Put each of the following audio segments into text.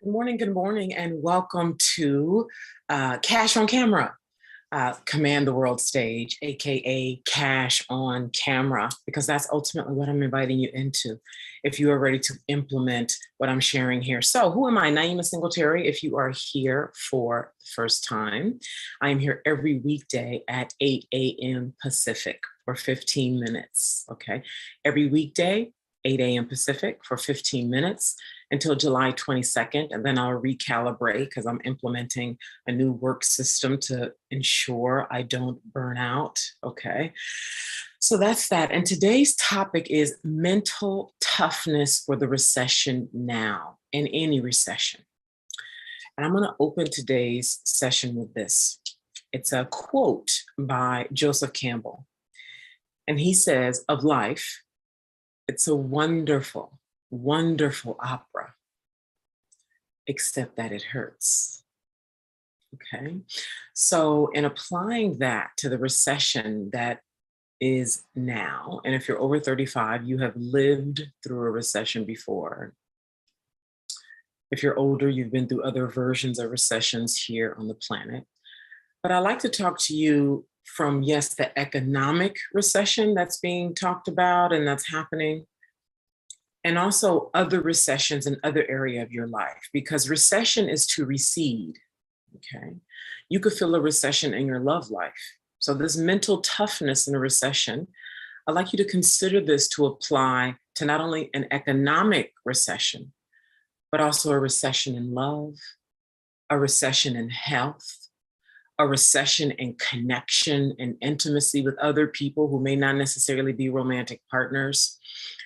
Good morning, and welcome to Cash on Camera, Command the World Stage, AKA Cash on Camera, because that's ultimately what I'm inviting you into if you are ready to implement what I'm sharing here. So who am I? Naima Singletary. If you are here for the first time, I am here every weekday at 8 a.m. Pacific for 15 minutes, okay? Every weekday, 8 a.m. Pacific for 15 minutes until July 22nd, and then I'll recalibrate because I'm implementing a new work system to ensure I don't burn out, okay? So that's that. And today's topic is mental toughness for the recession now, in any recession. And I'm gonna open today's session with this. It's a quote by Joseph Campbell. And he says, of life, it's a wonderful, wonderful opera, except that it hurts. Okay. So, in applying that to the recession that is now, and if you're over 35, you have lived through a recession before. If you're older, you've been through other versions of recessions here on the planet. But I'd like to talk to you from, yes, the economic recession that's being talked about and that's happening, and also other recessions in other area of your life, because recession is to recede, okay? You could feel a recession in your love life. So this mental toughness in a recession, I'd like you to consider this to apply to not only an economic recession, but also a recession in love, a recession in health, a recession in connection and intimacy with other people who may not necessarily be romantic partners,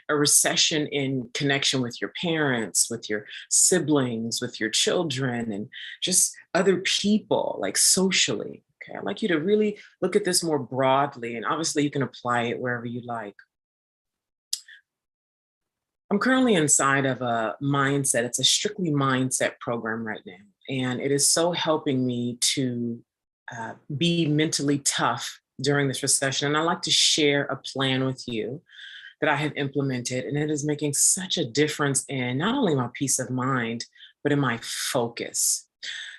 a recession in connection with your parents, with your siblings, with your children, and just other people, like socially. Okay, I'd like you to really look at this more broadly, and obviously you can apply it wherever you like. I'm currently inside of a mindset. It's a strictly mindset program right now, and it is so helping me to be mentally tough during this recession. And I'd like to share a plan with you that I have implemented, and it is making such a difference in not only my peace of mind, but in my focus.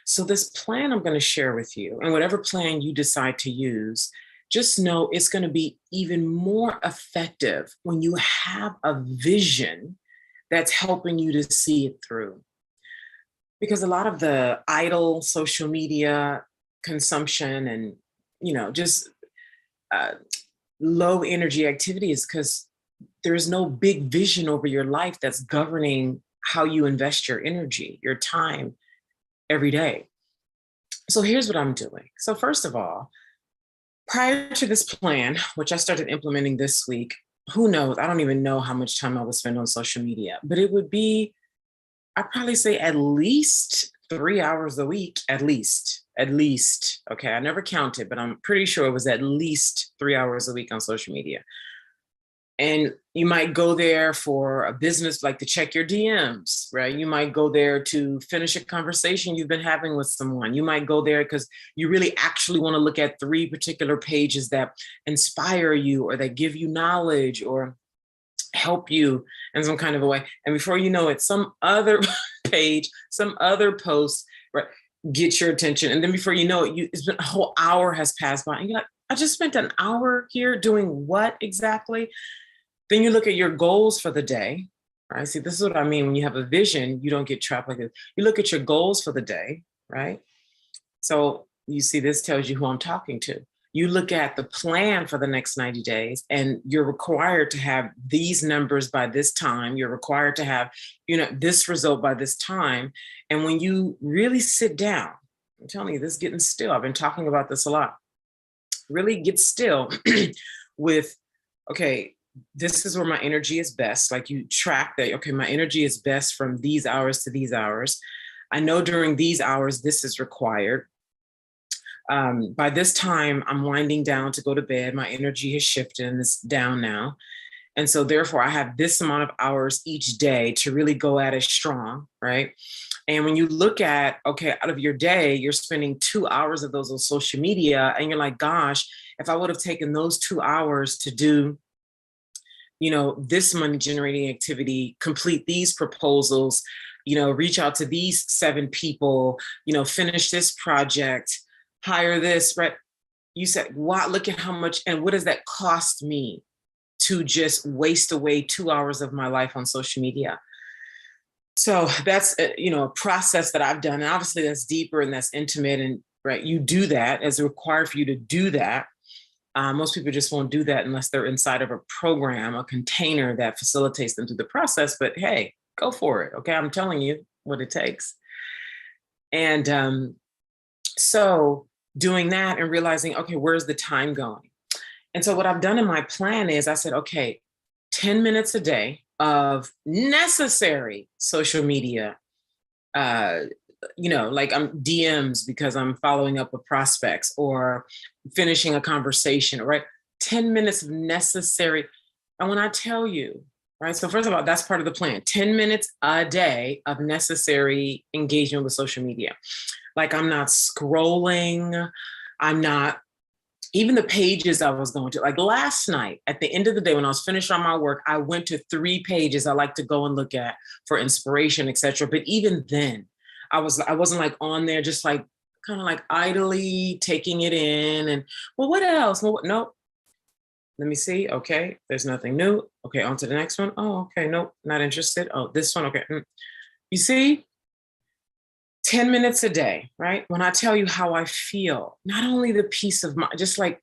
So this plan I'm going to share with you, and whatever plan you decide to use, just know it's going to be even more effective when you have a vision that's helping you to see it through. Because a lot of the idle social media consumption and, just low energy activity is because there's no big vision over your life that's governing how you invest your energy, your time every day. So here's what I'm doing. So first of all, prior to this plan, which I started implementing this week, who knows? I don't even know how much time I would spend on social media, but it would be, I'd probably say at least 3 hours a week, at least. Okay, I never counted, but I'm pretty sure it was at least 3 hours a week on social media. And you might go there for a business, like to check your DMs, right? You might go there to finish a conversation you've been having with someone. You might go there because you really actually want to look at 3 particular pages that inspire you or that give you knowledge or help you in some kind of a way. And before you know it, some other page, some other post, right, get your attention. And then before you know it, it's been a whole hour has passed by and you're like, I just spent an hour here doing what exactly? Then you look at your goals for the day, right? See, this is what I mean. When you have a vision, you don't get trapped like this. You look at your goals for the day, right? So you see, this tells you who I'm talking to. You look at the plan for the next 90 days and you're required to have these numbers by this time. You're required to have, this result by this time. And when you really sit down, I'm telling you, this is getting still. I've been talking about this a lot. Really get still with, okay, this is where my energy is best. Like you track that, okay, my energy is best from these hours to these hours. I know during these hours, this is required. By this time, I'm winding down to go to bed. My energy has shifted and it's down now. And so therefore I have this amount of hours each day to really go at it strong, right? And when you look at, okay, out of your day, you're spending 2 hours of those on social media and you're like, gosh, if I would have taken those 2 hours to do this money generating activity, complete these proposals, reach out to these 7 people, finish this project, hire this, right? You said, wow, look at how much, and what does that cost me to just waste away 2 hours of my life on social media? So that's, a process that I've done. And obviously that's deeper and that's intimate, and right, you do that as required for you to do that. Most people just won't do that unless they're inside of a program, a container that facilitates them through the process. But hey, go for it. Okay. I'm telling you what it takes. And so doing that and realizing, okay, where's the time going? And so what I've done in my plan is I said, okay, 10 minutes a day of necessary social media, like I'm DMs because I'm following up with prospects or finishing a conversation, right? 10 minutes of necessary. And when I tell you, right, so first of all, that's part of the plan, 10 minutes a day of necessary engagement with social media. Like I'm not scrolling, I'm not, even the pages I was going to, like last night, at the end of the day, when I was finished on my work, I went to 3 pages I like to go and look at for inspiration, etc. But even then, I wasn't like on there, just like kind of like idly taking it in. And well, what else? Well, nope. Let me see. Okay, there's nothing new. Okay, on to the next one. Oh, okay, nope, not interested. Oh, this one. Okay. You see, 10 minutes a day, right? When I tell you how I feel, not only the peace of mind, just like,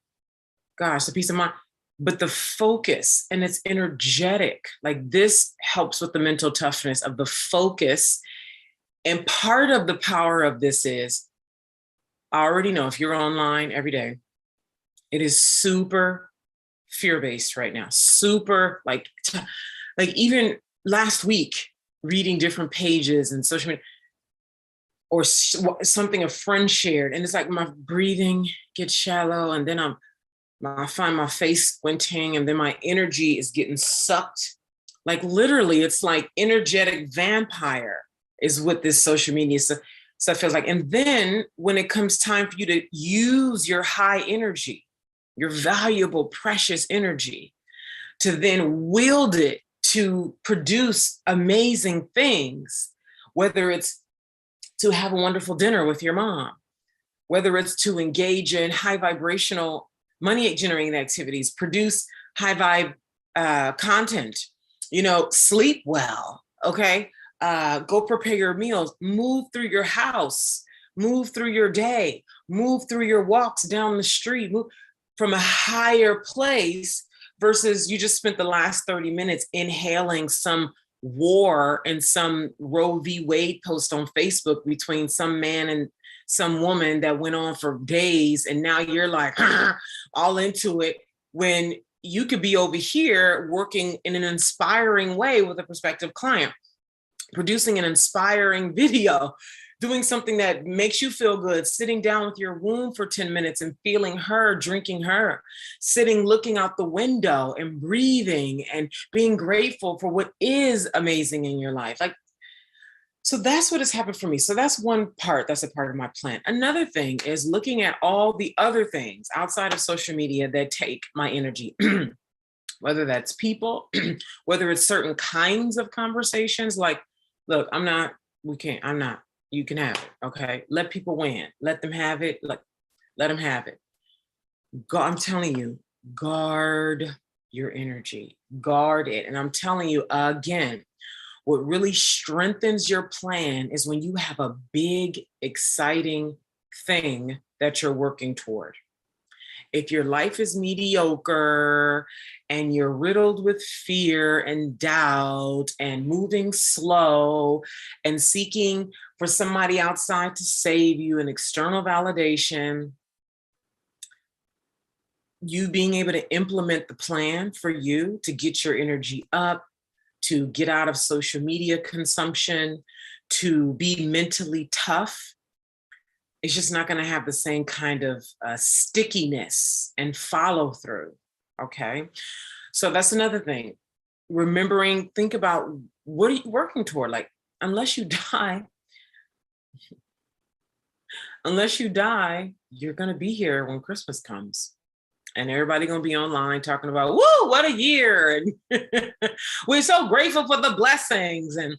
gosh, the peace of mind, but the focus, and it's energetic. Like this helps with the mental toughness of the focus. And part of the power of this is, I already know if you're online every day, it is super fear-based right now. Super like even last week, reading different pages and social media, or something a friend shared. And it's like my breathing gets shallow, and then I find my face squinting, and then my energy is getting sucked. Like literally, it's like energetic vampire is what this social media stuff feels like. And then when it comes time for you to use your high energy, your valuable, precious energy, to then wield it to produce amazing things, whether it's to have a wonderful dinner with your mom, whether it's to engage in high vibrational money generating activities, produce high vibe content, sleep well, okay? Go prepare your meals, move through your house, move through your day, move through your walks down the street, move from a higher place versus you just spent the last 30 minutes inhaling some war and some Roe v. Wade post on Facebook between some man and some woman that went on for days. And now you're like all into it, when you could be over here working in an inspiring way with a prospective client, producing an inspiring video, doing something that makes you feel good, sitting down with your womb for 10 minutes and feeling her, drinking her, sitting, looking out the window and breathing and being grateful for what is amazing in your life. Like, so that's what has happened for me. So that's one part, that's a part of my plan. Another thing is looking at all the other things outside of social media that take my energy, whether that's people, whether it's certain kinds of conversations, like, look, you can have it, okay? Let people win, let them have it, let them have it. I'm telling you, guard your energy, guard it. And I'm telling you again, what really strengthens your plan is when you have a big, exciting thing that you're working toward. If your life is mediocre and you're riddled with fear and doubt and moving slow and seeking for somebody outside to save you and external validation, you being able to implement the plan for you to get your energy up, to get out of social media consumption, to be mentally tough, it's just not going to have the same kind of stickiness and follow through. Okay. So that's another thing. Remembering, think about what are you working toward? Like, unless you die, you're going to be here when Christmas comes. And everybody going to be online talking about, woo, what a year. And we're so grateful for the blessings. And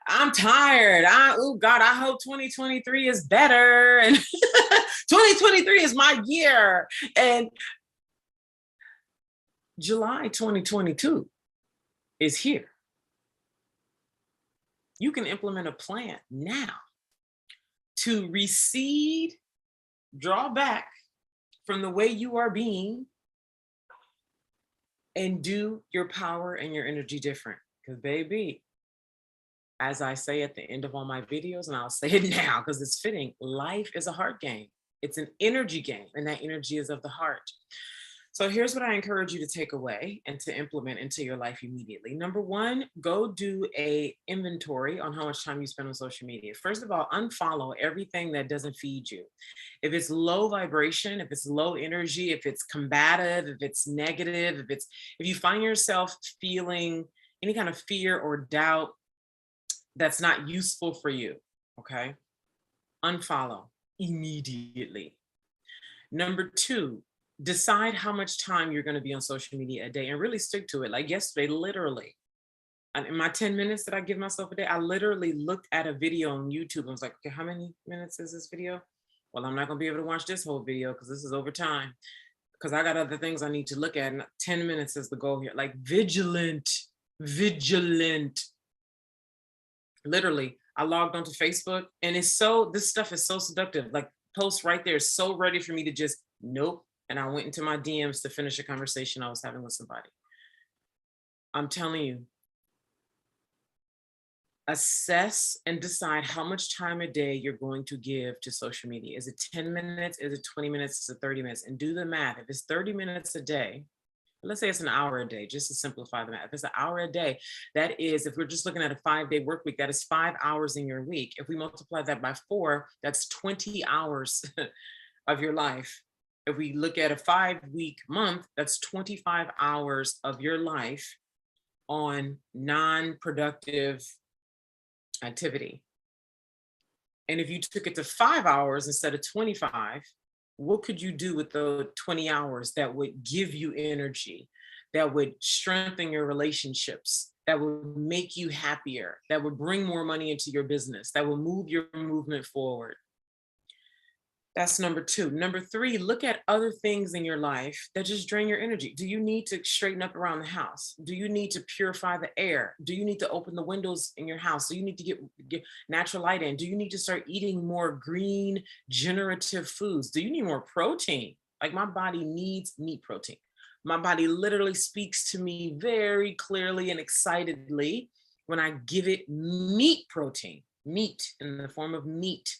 I'm tired. Oh God, I hope 2023 is better. And 2023 is my year. And July 2022 is here. You can implement a plan now to recede, draw back from the way you are being, and do your power and your energy different. Because baby, as I say at the end of all my videos, and I'll say it now because it's fitting, life is a heart game. It's an energy game, and that energy is of the heart. So here's what I encourage you to take away and to implement into your life immediately. Number one, go do a inventory on how much time you spend on social media. First of all, unfollow everything that doesn't feed you. If it's low vibration, if it's low energy, if it's combative, if it's negative, if you find yourself feeling any kind of fear or doubt that's not useful for you, okay? Unfollow immediately. Number two, decide how much time you're going to be on social media a day and really stick to it. Like yesterday, literally, in my 10 minutes that I give myself a day, I literally looked at a video on YouTube. I was like, okay, how many minutes is this video? Well, I'm not going to be able to watch this whole video because this is over time, because I got other things I need to look at. And 10 minutes is the goal here. Like vigilant. Literally, I logged onto Facebook, and this stuff is so seductive. Like post right there is so ready for me to just, nope. And I went into my DMs to finish a conversation I was having with somebody. I'm telling you, assess and decide how much time a day you're going to give to social media. Is it 10 minutes? Is it 20 minutes? Is it 30 minutes? And do the math. If it's 30 minutes a day, let's say it's an hour a day, just to simplify the math. If it's an hour a day, that is, if we're just looking at a 5-day work week, that is 5 hours in your week. If we multiply that by 4, that's 20 hours of your life. If we look at a 5-week month, that's 25 hours of your life on non-productive activity. And if you took it to 5 hours instead of 25, what could you do with the 20 hours that would give you energy, that would strengthen your relationships, that would make you happier, that would bring more money into your business, that will move your movement forward? That's number two. Number three, look at other things in your life that just drain your energy. Do you need to straighten up around the house? Do you need to purify the air? Do you need to open the windows in your house? Do you need to get natural light in? Do you need to start eating more green, generative foods? Do you need more protein? Like my body needs meat protein. My body literally speaks to me very clearly and excitedly when I give it meat protein, meat in the form of meat,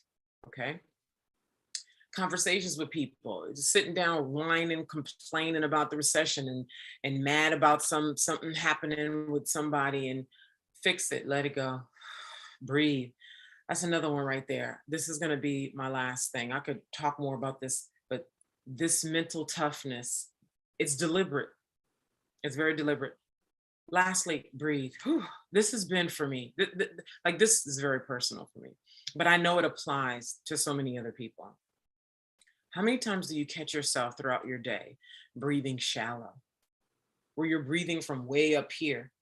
okay? Conversations with people, just sitting down, whining, complaining about the recession and mad about something happening with somebody, and fix it, let it go, breathe. That's another one right there. This is going to be my last thing. I could talk more about this, but this mental toughness, it's deliberate. It's very deliberate. Lastly, breathe. Whew. This has been for me. Like this is very personal for me, but I know it applies to so many other people. How many times do you catch yourself throughout your day breathing shallow, where you're breathing from way up here,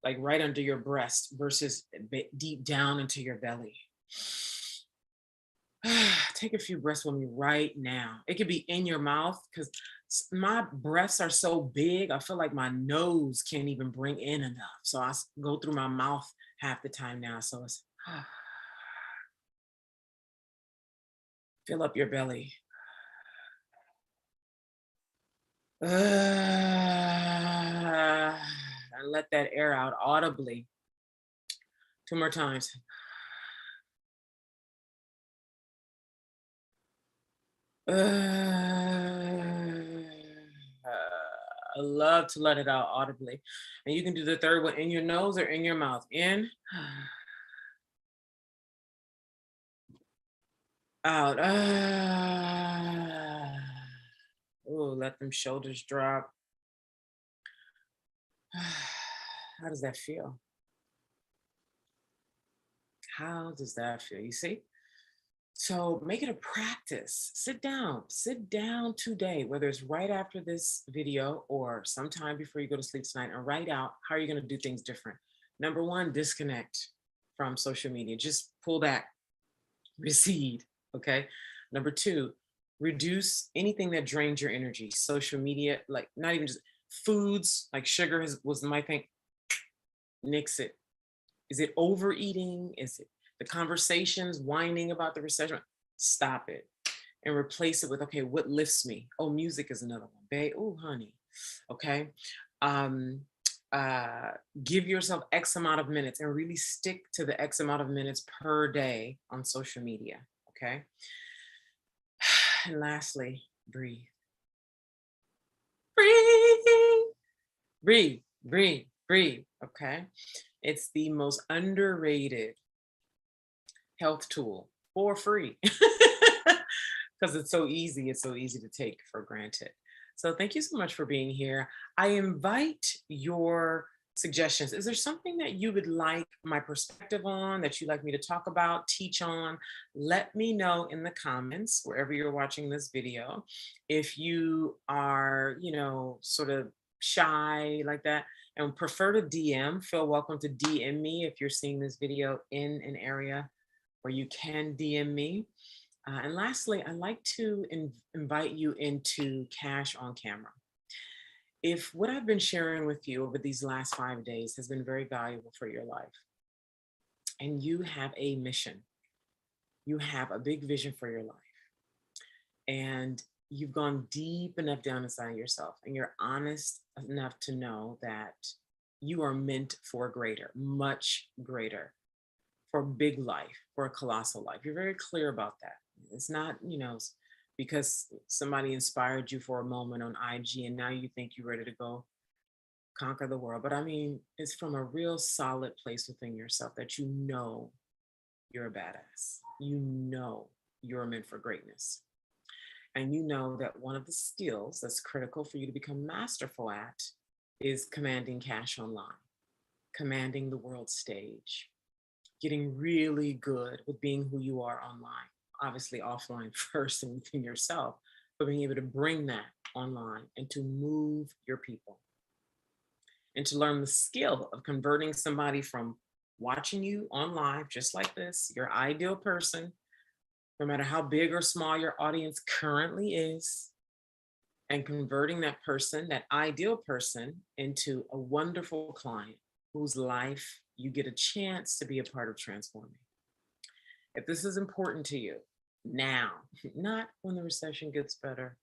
like right under your breast versus deep down into your belly? Take a few breaths with me right now. It could be in your mouth, because my breaths are so big, I feel like my nose can't even bring in enough. So I go through my mouth half the time now. So it's fill up your belly. And let that air out audibly. 2 more times. I love to let it out audibly. And you can do the third one in your nose or in your mouth. In, out. Oh, let them shoulders drop. How does that feel? How does that feel? You see? So make it a practice. Sit down today, whether it's right after this video or sometime before you go to sleep tonight, and write out how you're going to do things different. Number one, disconnect. from social media. Just pull back, recede. Okay. Number two, reduce anything that drains your energy. Social media, like not even just foods, like sugar was my thing. Nix it. Is it overeating? Is it the conversations whining about the recession? Stop it and replace it with, okay, what lifts me? Oh, music is another one. Babe, oh, honey. Okay. Um, Give yourself X amount of minutes and really stick to the X amount of minutes per day on social media. Okay. And lastly, breathe. Breathe. Breathe. Breathe. Breathe. Okay. It's the most underrated health tool for free because it's so easy. It's so easy to take for granted. So thank you so much for being here. I invite your suggestions. Is there something that you would like my perspective on, that you'd like me to talk about, teach on? Let me know in the comments, wherever you're watching this video. If you are, sort of shy like that and prefer to DM, feel welcome to DM me if you're seeing this video in an area where you can DM me. And lastly, I'd like to invite you into Cash on Camera. If what I've been sharing with you over these last 5 days has been very valuable for your life, and you have a mission, you have a big vision for your life, and you've gone deep enough down inside yourself, and you're honest enough to know that you are meant for greater, much greater, for big life, for a colossal life. You're very clear about that. It's not, because somebody inspired you for a moment on IG and now you think you're ready to go conquer the world. But I mean, it's from a real solid place within yourself that you know you're a badass. You know you're meant for greatness. And you know that one of the skills that's critical for you to become masterful at is commanding cash online, commanding the world stage, getting really good with being who you are online. Obviously offline first and within yourself, but being able to bring that online and to move your people and to learn the skill of converting somebody from watching you on live, just like this, your ideal person, no matter how big or small your audience currently is, and converting that person, that ideal person, into a wonderful client whose life you get a chance to be a part of transforming. If this is important to you now, not when the recession gets better,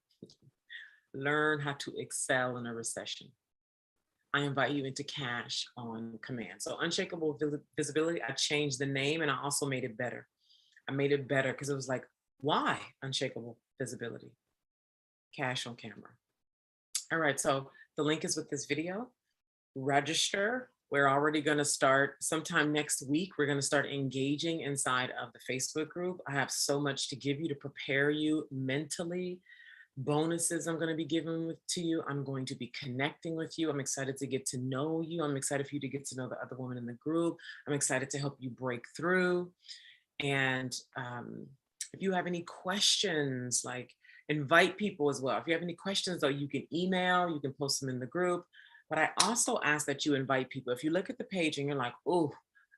learn how to excel in a recession. I invite you into Cash on Command. So Unshakable Visibility, I changed the name and I also made it better. I made it better because it was like, why Unshakable Visibility? Cash on Camera. All right, so the link is with this video. Register. We're already going to start sometime next week. We're going to start engaging inside of the Facebook group. I have so much to give you to prepare you mentally. Bonuses I'm going to be giving to you. I'm going to be connecting with you. I'm excited to get to know you. I'm excited for you to get to know the other women in the group. I'm excited to help you break through. And if you have any questions, like invite people as well. If you have any questions, though, you can email, you can post them in the group. But I also ask that you invite people. If you look at the page and you're like, oh,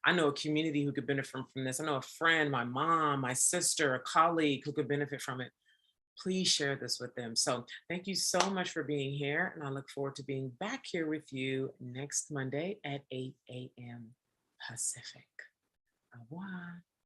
I know a community who could benefit from this. I know a friend, my mom, my sister, a colleague who could benefit from it. Please share this with them. So thank you so much for being here. And I look forward to being back here with you next Monday at 8 a.m. Pacific. Au revoir.